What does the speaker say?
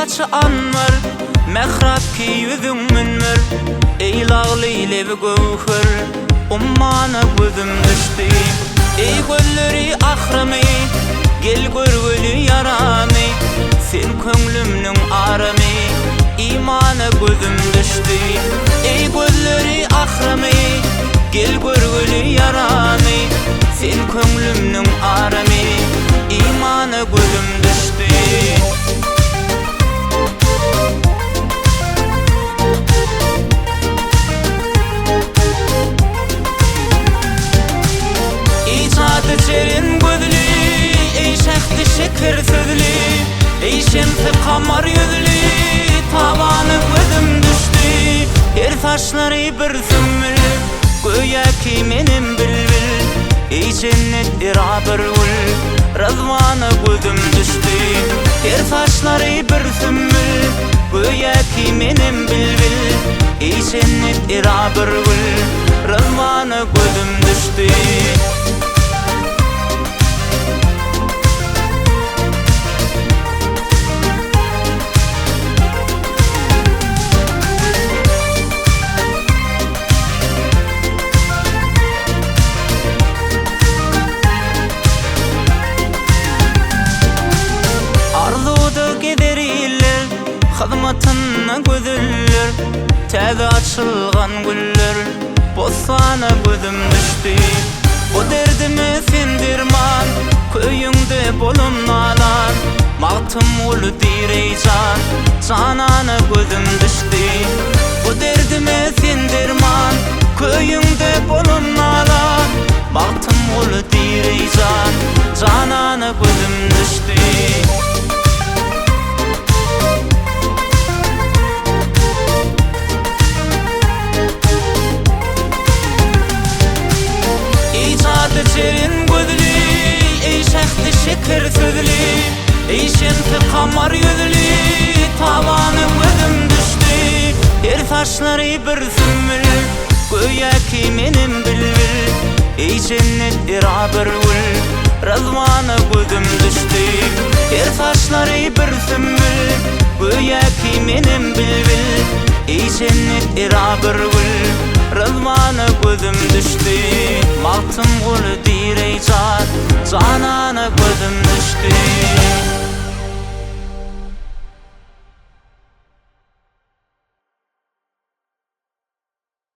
kaçı anlar mehrab ki yüzün münmür ey lağlıyla ve gövhür ummana gözüm düştü ey gölleri ahramı gel görgülü yaramı sen köngülümnün aramı imana gözüm düştü ey gölleri ahramı gel görgülü yaramı sen köngülümnün aramı imana gözüm düştü Cerin gözlü, ey şehdi şeker sözlü ey şemsi kamar yüzlü tavanı gözüm düştü her saçları bir sümbül göğe ki menim bülbül ey cennet irabır ul rızvanı gözüm düştü her saçları bir sümbül göğe ki menim bülbül ey cennet irabır ul rızvanı gözüm düştü Hızmatına gözüller Təzə açılgan güller Bosana gözüm düştü O derdime sindirman Köyüngde bolum nalan Mağtım ulu direy can Canana gözüm düştü O derdime sindirman Köyüngde bolum nalan Mağtım ulu direy can Canana gözüm düştü Cerin gözlü, ey şehdi şeker sözlü ey şemsi kamar yüzlü tavanı gözüm düştü her saçları bir sümbül göğe ki menim bülbül ey cennet irabır ul rızvanı gözüm düştü her saçları bir sümbül göğe ki menim bülbül ey cennet irabır ul rızvanı gözüm düştü Mağtım ulu direy can Canana gözüm düştü